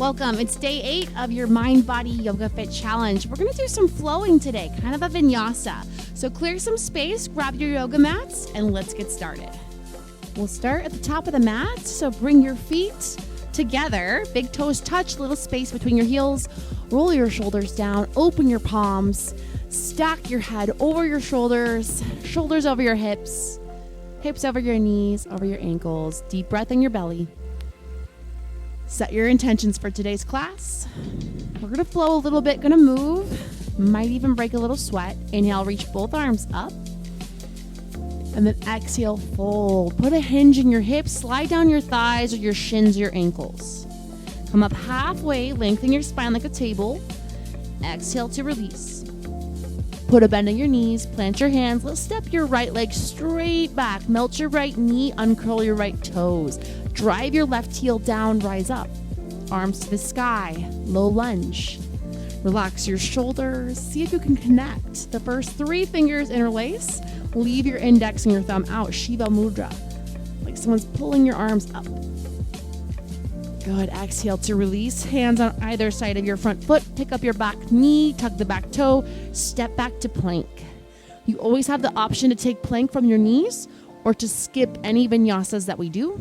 Welcome. It's day 8 of your Mind Body Yoga Fit Challenge. We're going to do some flowing today, kind of a vinyasa. So clear some space, grab your yoga mats, and let's get started. We'll start at the top of the mat. So bring your feet together. Big toes touch, little space between your heels. Roll your shoulders down, open your palms, stack your head over your shoulders, shoulders over your hips, hips over your knees, over your ankles. Deep breath in your belly. Set your intentions for today's class. We're going to flow a little bit, going to move, might even break a little sweat. Inhale, reach both arms up. And then exhale, fold. Put a hinge in your hips, slide down your thighs or your shins or your ankles. Come up halfway, lengthen your spine like a table. Exhale to release. Put a bend in your knees, plant your hands. Let's step your right leg straight back. Melt your right knee, uncurl your right toes. Drive your left heel down, rise up. Arms to the sky, low lunge. Relax your shoulders. See if you can connect. The first 3 fingers interlace. Leave your index and your thumb out, Shiva Mudra. Like someone's pulling your arms up. Good. Exhale to release. Hands on either side of your front foot. Pick up your back knee, tuck the back toe, step back to plank. You always have the option to take plank from your knees or to skip any vinyasas that we do.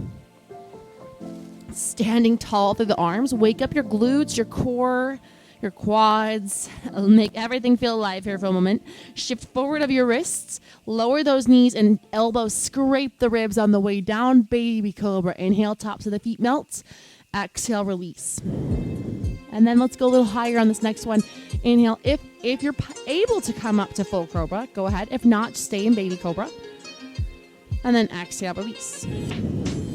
Standing tall through the arms, wake up your glutes, your core, your quads. Make everything feel alive here for a moment. Shift forward of your wrists, lower those knees and elbows, scrape the ribs on the way down. Baby cobra. Inhale, tops of the feet melt. Exhale, release. And then let's go a little higher on this next one. Inhale. If you're able to come up to full cobra, go ahead. If not, stay in baby cobra. And then exhale, release.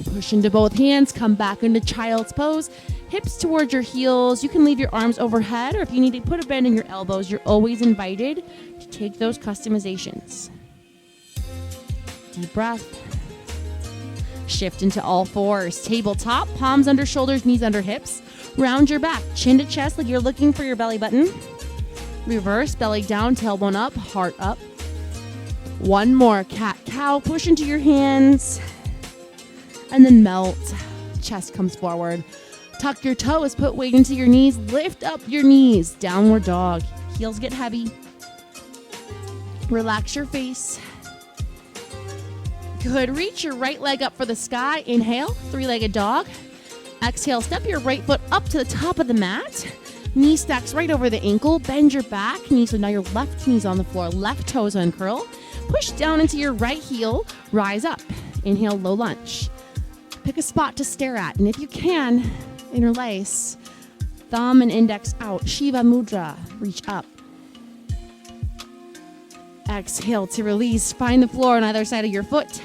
Push into both hands, come back into child's pose. Hips towards your heels. You can leave your arms overhead, or if you need to put a bend in your elbows, you're always invited to take those customizations. Deep breath. Shift into all fours. Tabletop, palms under shoulders, knees under hips. Round your back, chin to chest like you're looking for your belly button. Reverse, belly down, tailbone up, heart up. One more, cat-cow. Push into your hands. And then melt. Chest comes forward. Tuck your toes. Put weight into your knees. Lift up your knees. Downward dog. Heels get heavy. Relax your face. Good. Reach your right leg up for the sky. Inhale. 3-legged dog. Exhale. Step your right foot up to the top of the mat. Knee stacks right over the ankle. Bend your back knee. So now your left knee's on the floor. Left toes uncurl. Push down into your right heel. Rise up. Inhale. Low lunge. Pick a spot to stare at, and if you can, interlace. Thumb and index out. Shiva Mudra. Reach up. Exhale to release. Find the floor on either side of your foot.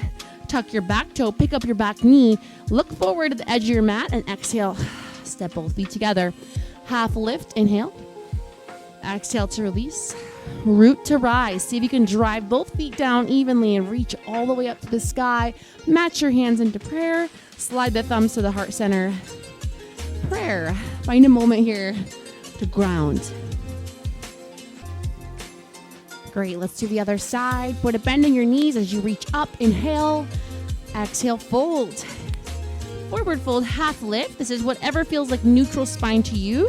Tuck your back toe. Pick up your back knee. Look forward to the edge of your mat and exhale. Step both feet together. Half lift. Inhale. Exhale to release. Root to rise. See if you can drive both feet down evenly and reach all the way up to the sky. Match your hands into prayer. Slide the thumbs to the heart center. Prayer. Find a moment here to ground. Great. Let's do the other side. Put a bend in your knees as you reach up. Inhale. Exhale. Fold. Forward fold. Half lift. This is whatever feels like neutral spine to you.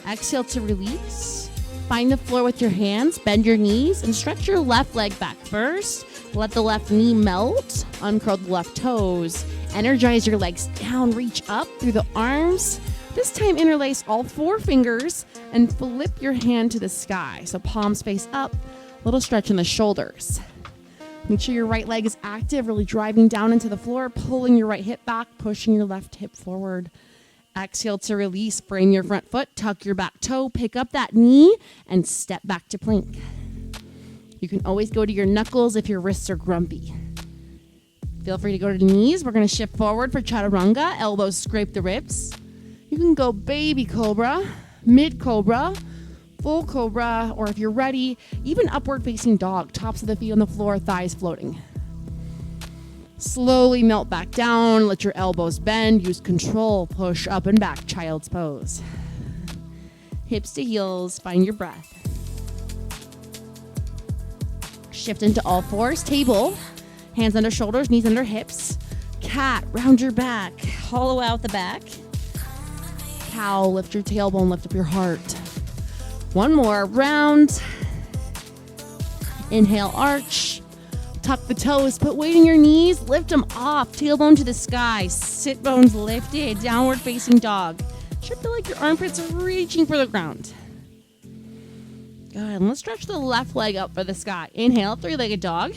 Exhale to release. Find the floor with your hands. Bend your knees and stretch your left leg back first. Let the left knee melt. Uncurl the left toes. Energize your legs down. Reach up through the arms. This time interlace all 4 fingers and flip your hand to the sky. So palms face up. Little stretch in the shoulders. Make sure your right leg is active, really driving down into the floor, pulling your right hip back, pushing your left hip forward. Exhale to release. Frame your front foot. Tuck your back toe. Pick up that knee and step back to plank. You can always go to your knuckles if your wrists are grumpy. Feel free to go to the knees. We're going to shift forward for chaturanga. Elbows scrape the ribs. You can go baby cobra, mid cobra, full cobra, or if you're ready, even upward facing dog. Tops of the feet on the floor, thighs floating. Slowly melt back down. Let your elbows bend. Use control. Push up and back. Child's pose. Hips to heels. Find your breath. Shift into all fours. Table. Hands under shoulders. Knees under hips. Cat. Round your back. Hollow out the back. cow, lift your tailbone, lift up your heart. One more round. Inhale, arch. Tuck the toes, put weight in your knees, lift them off, tailbone to the sky, sit bones lifted, downward facing dog. Should feel like your armpits are reaching for the ground. Good, and let's stretch the left leg up for the sky. Inhale, three-legged dog.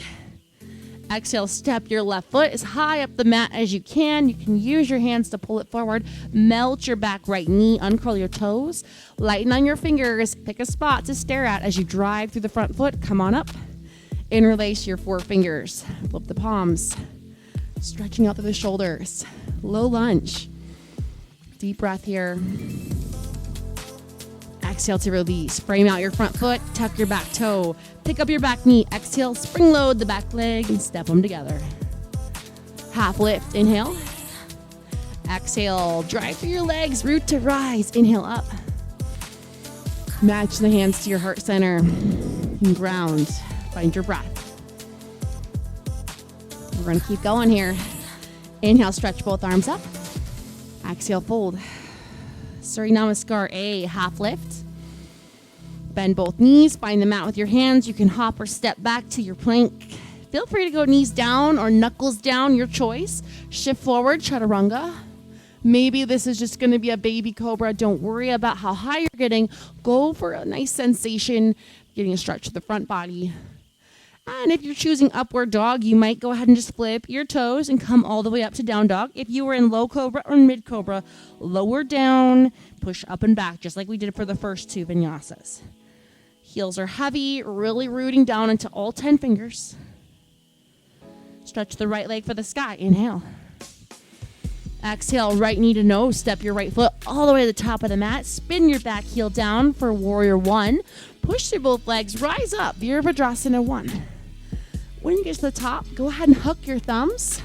Exhale, step your left foot as high up the mat as you can. You can use your hands to pull it forward. Melt your back right knee, uncurl your toes. Lighten on your fingers, pick a spot to stare at as you drive through the front foot. Come on up. Interlace your four fingers. Flip the palms. Stretching out through the shoulders. Low lunge. Deep breath here. Exhale to release. Frame out your front foot. Tuck your back toe. Pick up your back knee. Exhale, spring load the back leg and step them together. Half lift. Inhale. Exhale, drive through your legs. Root to rise. Inhale up. Match the hands to your heart center. And ground. Find your breath. We're going to keep going here. Inhale, stretch both arms up. Exhale, fold. Surya Namaskar A, half lift. Bend both knees. Find the mat with your hands. You can hop or step back to your plank. Feel free to go knees down or knuckles down, your choice. Shift forward, chaturanga. Maybe this is just going to be a baby cobra. Don't worry about how high you're getting. Go for a nice sensation, getting a stretch to the front body. And if you're choosing upward dog, you might go ahead and just flip your toes and come all the way up to down dog. If you were in low cobra or mid cobra, lower down, push up and back, just like we did for the first two vinyasas. Heels are heavy, really rooting down into all 10 fingers. Stretch the right leg for the sky. Inhale. Exhale, right knee to nose. Step your right foot all the way to the top of the mat. Spin your back heel down for warrior one. Push through both legs. Rise up. Virabhadrasana 1. When you get to the top, go ahead and hook your thumbs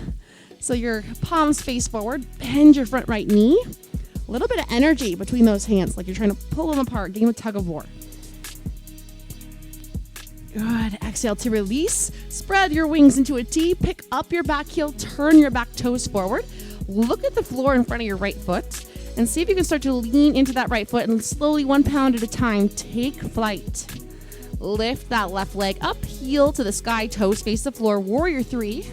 so your palms face forward. Bend your front right knee. A little bit of energy between those hands, like you're trying to pull them apart. Game of tug of war. Good. Exhale to release. Spread your wings into a T. Pick up your back heel. Turn your back toes forward. Look at the floor in front of your right foot and see if you can start to lean into that right foot and slowly 1 pound at a time, take flight. Lift that left leg up, heel to the sky, toes face the floor, warrior 3.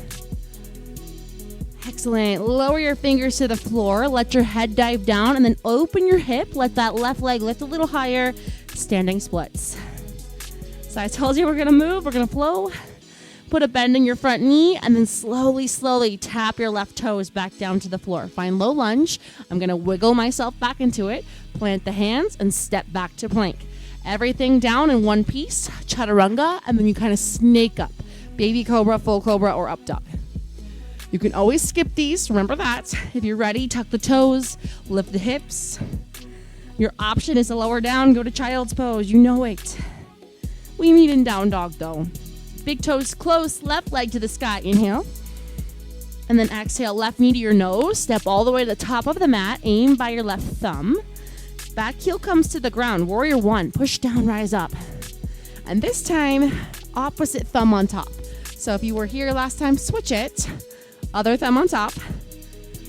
Excellent. Lower your fingers to the floor, let your head dive down and then open your hip, let that left leg lift a little higher, standing splits. So I told you we're gonna move, we're gonna flow. Put a bend in your front knee and then slowly tap your left toes back down to the floor. Find low lunge. I'm going to wiggle myself back into it. Plant the hands and step back to plank. Everything down in one piece, chaturanga, and then you kind of snake up. Baby cobra, full cobra, or up dog. You can always skip these. Remember that. If you're ready, tuck the toes, lift the hips. Your option is to lower down, go to child's pose. You know it. We meet in down dog though. Big toes close, left leg to the sky. Inhale. And then exhale, left knee to your nose. Step all the way to the top of the mat. Aim by your left thumb. Back heel comes to the ground. Warrior 1. Push down, rise up. And this time, opposite thumb on top. So if you were here last time, switch it. Other thumb on top.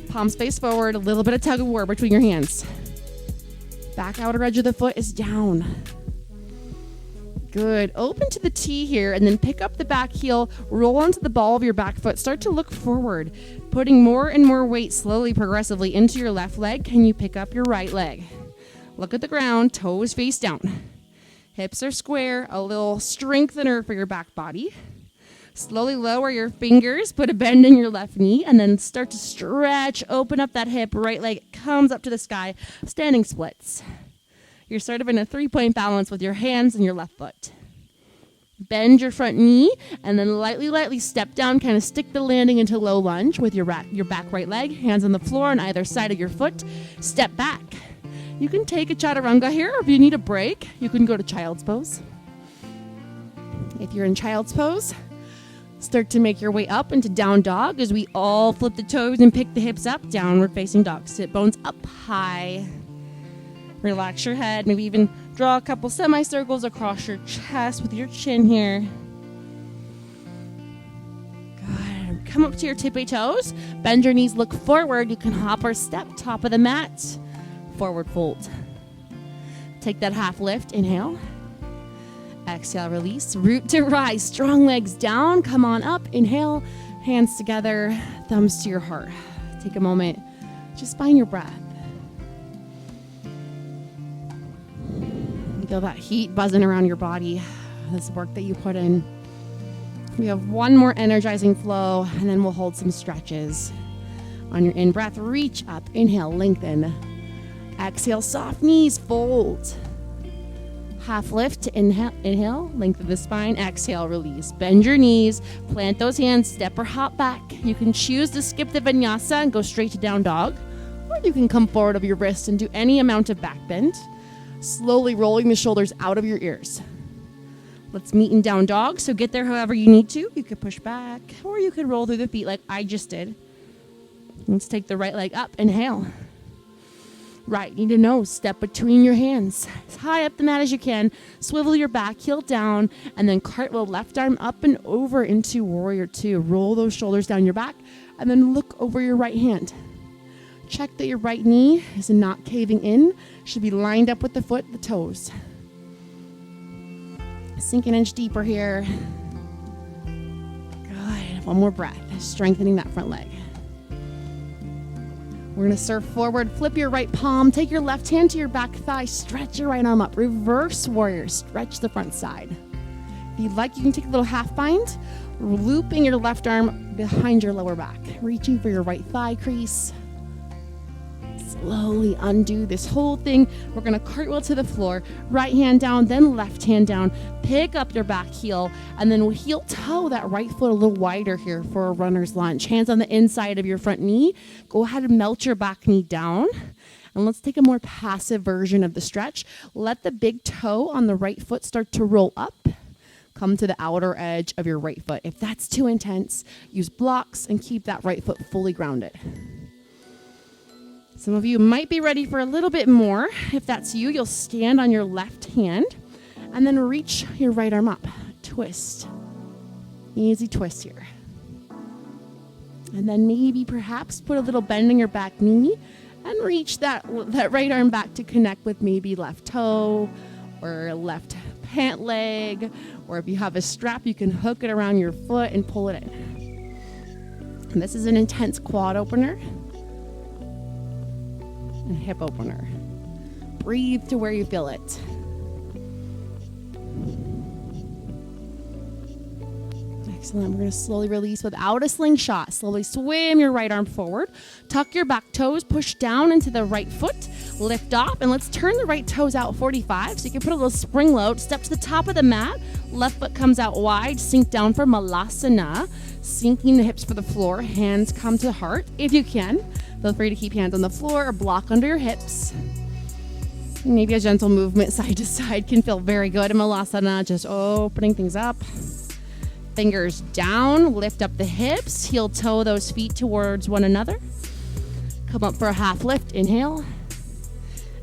Palms face forward. A little bit of tug of war between your hands. Back outer edge of the foot is down. Good. Open to the T here and then pick up the back heel, roll onto the ball of your back foot. Start to look forward, putting more and more weight slowly, progressively into your left leg. Can you pick up your right leg? Look at the ground, toes face down. Hips are square, a little strengthener for your back body. Slowly lower your fingers, put a bend in your left knee, and then start to stretch, open up that hip, right leg comes up to the sky, standing splits. You're sort of in a 3-point balance with your hands and your left foot. Bend your front knee and then lightly step down, kind of stick the landing into low lunge with your back right leg, hands on the floor on either side of your foot. Step back. You can take a chaturanga here, or if you need a break, you can go to child's pose. If you're in child's pose, start to make your way up into down dog as we all flip the toes and pick the hips up, downward facing dog. Sit bones up high. Relax your head. Maybe even draw a couple semicircles across your chest with your chin here. Good. Come up to your tippy toes. Bend your knees, look forward. You can hop or step, top of the mat. forward fold. Take that half lift, inhale. Exhale, release, root to rise, strong legs down, come on up, inhale, hands together, thumbs to your heart. Take a moment, just find your breath. Feel that heat buzzing around your body, this work that you put in. We have one more energizing flow, and then we'll hold some stretches. On your in-breath, reach up, inhale, lengthen. Exhale, soft knees, fold. Half lift, inhale, lengthen the spine, exhale, release. Bend your knees, plant those hands, step or hop back. You can choose to skip the vinyasa and go straight to down dog, or you can come forward of your wrist and do any amount of back bend, slowly rolling the shoulders out of your ears. Let's meet in down dog, so get there however you need to. You could push back, or you could roll through the feet like I just did. Let's take the right leg up, inhale. Right knee to nose, step between your hands, as high up the mat as you can. Swivel your back heel down, and then cartwheel left arm up and over into warrior two. Roll those shoulders down your back, and then look over your right hand. Check that your right knee is not caving in. Should be lined up with the foot, the toes. Sink an inch deeper here. Good. One more breath, strengthening that front leg. We're going to surf forward, flip your right palm, take your left hand to your back thigh, stretch your right arm up, reverse warrior, stretch the front side. If you'd like, you can take a little half bind, looping your left arm behind your lower back, reaching for your right thigh crease. Slowly undo this whole thing. We're going to cartwheel to the floor, right hand down, then left hand down. Pick up your back heel, and then we'll heel toe that right foot a little wider here for a runner's lunge. Hands on the inside of your front knee. Go ahead and melt your back knee down. And let's take a more passive version of the stretch. Let the big toe on the right foot start to roll up. Come to the outer edge of your right foot. If that's too intense, use blocks and keep that right foot fully grounded. Some of you might be ready for a little bit more. If that's you, you'll stand on your left hand and then reach your right arm up. Twist. Easy twist here. And then maybe perhaps put a little bend in your back knee and reach that right arm back to connect with maybe left toe or left pant leg, or if you have a strap, you can hook it around your foot and pull it in. And this is an intense quad opener and hip opener. Breathe to where you feel it. Excellent. We're going to slowly release without a slingshot. Slowly swim your right arm forward. Tuck your back toes, push down into the right foot. Lift off, and let's turn the right toes out 45. So you can put a little spring load. Step to the top of the mat. Left foot comes out wide. Sink down for Malasana. Sinking the hips for the floor. Hands come to the heart if you can. Feel free to keep hands on the floor or block under your hips. Maybe a gentle movement side to side can feel very good in Malasana, just opening things up. Fingers down, lift up the hips, heel toe those feet towards one another. Come up for a half lift, inhale.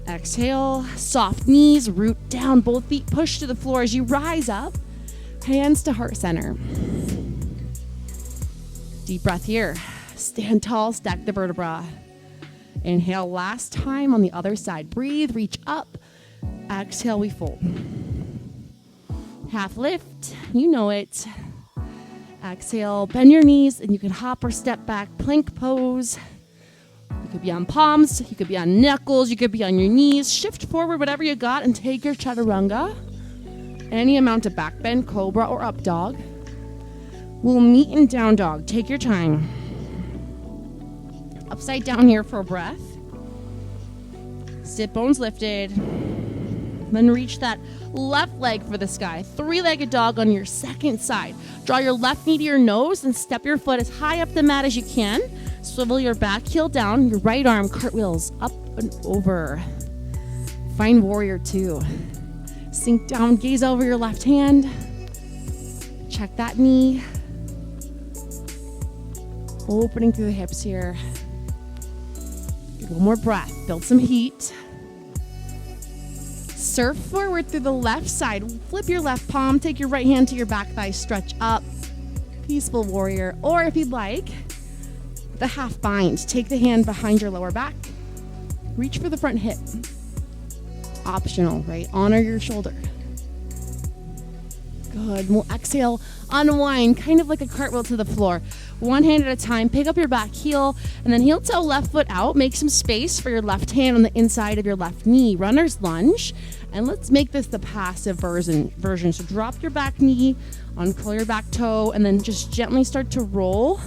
Exhale, soft knees, root down, both feet push to the floor as you rise up. Hands to heart center. Deep breath here. Stand tall, stack the vertebra. Inhale last time on the other side. Breathe, reach up. Exhale, we fold. Half lift, you know it. Exhale, bend your knees, and you can hop or step back, plank pose. You could be on palms, you could be on knuckles, you could be on your knees. Shift forward, whatever you got, and take your chaturanga. Any amount of back bend, cobra or up dog. We'll meet in down dog. Take your time. Upside down here for a breath. Sit bones lifted. Then reach that left leg for the sky. Three-legged dog on your second side. Draw your left knee to your nose and step your foot as high up the mat as you can. Swivel your back heel down. Your right arm cartwheels up and over. Find warrior two. Sink down, gaze over your left hand. Check that knee. Opening through the hips here. One more breath. Build some heat. Surf forward through the left side. Flip your left palm. Take your right hand to your back thigh. Stretch up. Peaceful warrior. Or if you'd like, the half bind. Take the hand behind your lower back. Reach for the front hip. Optional, right? Honor your shoulder. Good. We'll exhale, unwind, kind of like a cartwheel to the floor. One hand at a time. Pick up your back heel, and then heel toe left foot out. Make some space for your left hand on the inside of your left knee. Runner's lunge. And let's make this the passive version. So drop your back knee, uncurl your back toe, and then just gently start to roll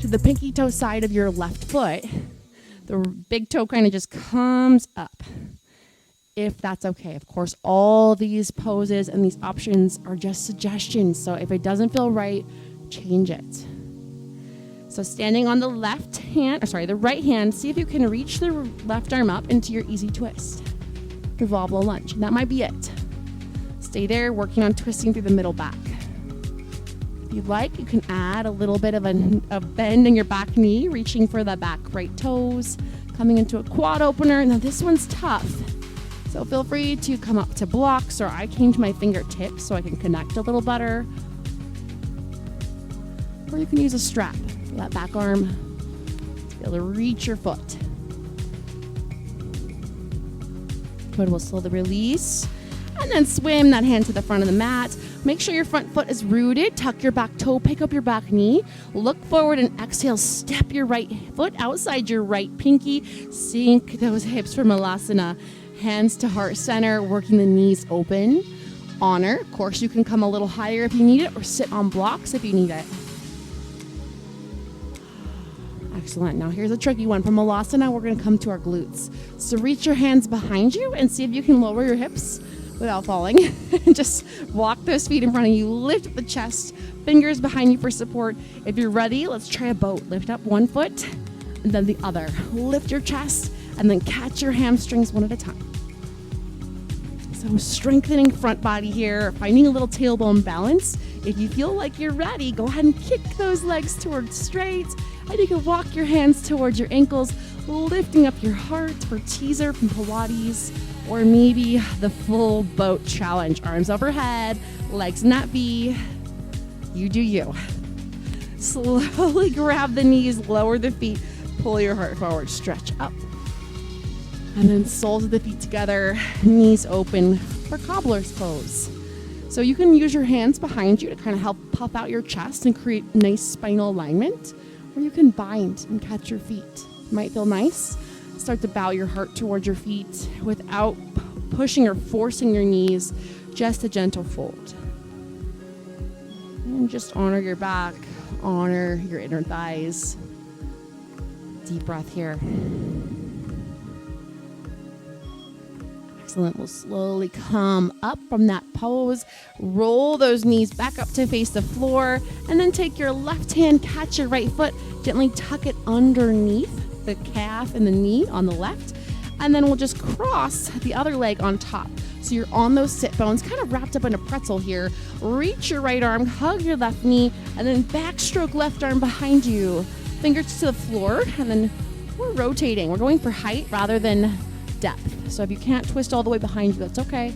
to the pinky toe side of your left foot. The big toe kind of just comes up, if that's okay. Of course, all these poses and these options are just suggestions. So if it doesn't feel right, change it. So standing on the the right hand, see if you can reach the left arm up into your easy twist. Revolve low lunge. And that might be it. Stay there, working on twisting through the middle back. If you'd like, you can add a little bit of a bend in your back knee, reaching for the back right toes, coming into a quad opener. Now this one's tough. So feel free to come up to blocks, or I came to my fingertips so I can connect a little better. Or you can use a strap for that back arm to be able to reach your foot. Good, we'll slowly release. And then swim that hand to the front of the mat. Make sure your front foot is rooted. Tuck your back toe, pick up your back knee. Look forward and exhale. Step your right foot outside your right pinky. Sink those hips for Malasana. Hands to heart center, working the knees open. Honor. Of course, you can come a little higher if you need it, or sit on blocks if you need it. Excellent. Now here's a tricky one. From Malasana, we're going to come to our glutes. So reach your hands behind you and see if you can lower your hips without falling. Just walk those feet in front of you. Lift the chest, fingers behind you for support. If you're ready, let's try a boat. Lift up one foot and then the other. Lift your chest and then catch your hamstrings one at a time. So strengthening front body here, finding a little tailbone balance. If you feel like you're ready, go ahead and kick those legs towards straight. And you can walk your hands towards your ankles, lifting up your heart for teaser from Pilates, or maybe the full boat challenge. Arms overhead, legs in that V. You do you. Slowly grab the knees, lower the feet, pull your heart forward, stretch up. And then soles of the feet together, knees open for cobbler's pose. So you can use your hands behind you to kind of help puff out your chest and create nice spinal alignment. Or you can bind and catch your feet. Might feel nice. Start to bow your heart towards your feet without pushing or forcing your knees, just a gentle fold. And just honor your back, honor your inner thighs. Deep breath here. Excellent. We'll slowly come up from that pose. Roll those knees back up to face the floor. And then take your left hand, catch your right foot, gently tuck it underneath the calf and the knee on the left. And then we'll just cross the other leg on top. So you're on those sit bones, kind of wrapped up in a pretzel here. Reach your right arm, hug your left knee, and then backstroke left arm behind you. Fingers to the floor, and then we're rotating. We're going for height rather than depth. So if you can't twist all the way behind you, that's okay.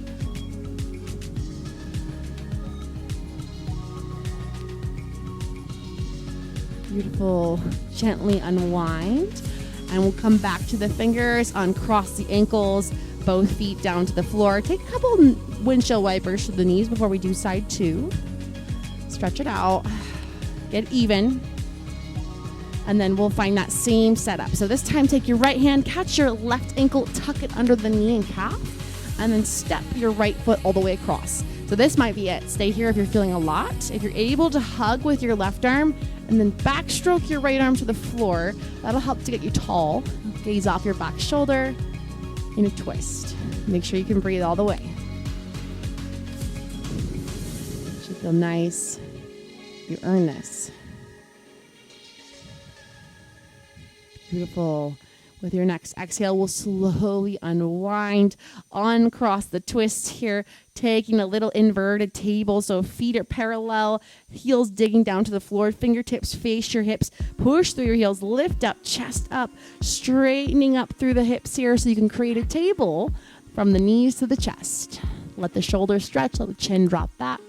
Beautiful. Gently unwind. And we'll come back to the fingers, uncross the ankles, both feet down to the floor. Take a couple windshield wipers to the knees before we do side two. Stretch it out. Get even. And then we'll find that same setup. So this time, take your right hand, catch your left ankle, tuck it under the knee and calf, and then step your right foot all the way across. So this might be it. Stay here if you're feeling a lot. If you're able to hug with your left arm, and then backstroke your right arm to the floor, that'll help to get you tall. Gaze off your back shoulder in a twist. Make sure you can breathe all the way. Should feel nice. You earn this. Beautiful. With your next exhale, we'll slowly unwind, uncross the twist here, taking a little inverted table. So feet are parallel, heels digging down to the floor, fingertips face your hips, push through your heels, lift up, chest up, straightening up through the hips here so you can create a table from the knees to the chest. Let the shoulders stretch, let the chin drop back.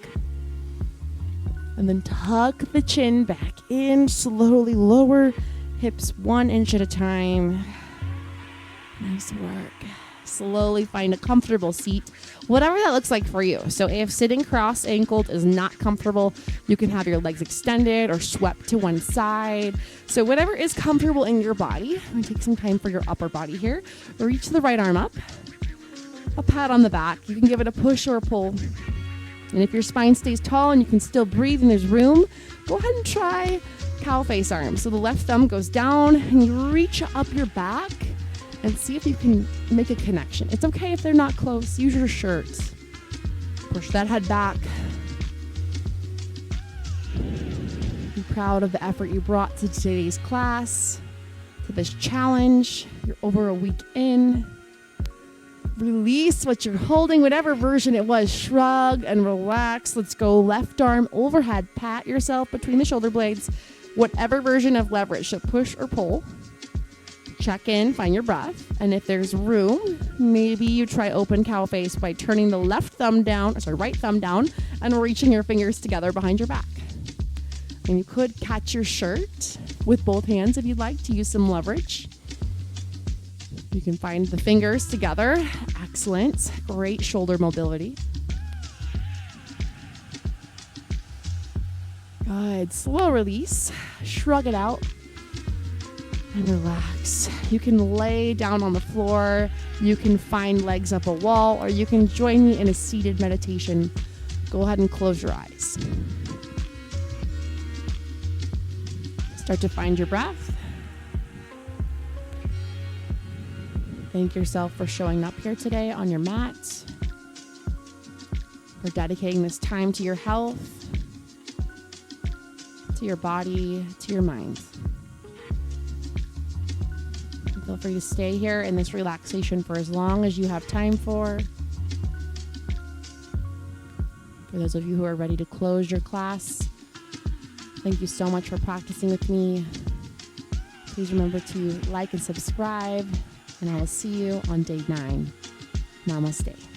And then tuck the chin back in, slowly lower hips 1 inch at a time. Nice work. Slowly find a comfortable seat, whatever that looks like for you. So if sitting cross-ankled is not comfortable, you can have your legs extended or swept to one side. So whatever is comfortable in your body. I'm going to take some time for your upper body here. Reach the right arm up. A pat on the back. You can give it a push or a pull. And if your spine stays tall and you can still breathe and there's room, go ahead and try cow face arms. So the left thumb goes down and you reach up your back and see if you can make a connection. It's okay if they're not close. Use your shirt. Push that head back. Be proud of the effort you brought to today's class, to this challenge. You're over a week in. Release what you're holding, whatever version it was. Shrug and relax. Let's go left arm overhead. Pat yourself between the shoulder blades. Whatever version of leverage. So push or pull. Check in, find your breath. And if there's room, maybe you try open cow face by turning the right thumb down and reaching your fingers together behind your back. And you could catch your shirt with both hands if you'd like to use some leverage. You can find the fingers together. Excellent. Great shoulder mobility. Good. Slow release. Shrug it out. And relax. You can lay down on the floor. You can find legs up a wall, or you can join me in a seated meditation. Go ahead and close your eyes. Start to find your breath. Thank yourself for showing up here today on your mat, for dedicating this time to your health, to your body, to your mind. Feel free to stay here in this relaxation for as long as you have time for. For those of you who are ready to close your class, thank you so much for practicing with me. Please remember to like and subscribe, and I will see you on day 9. Namaste.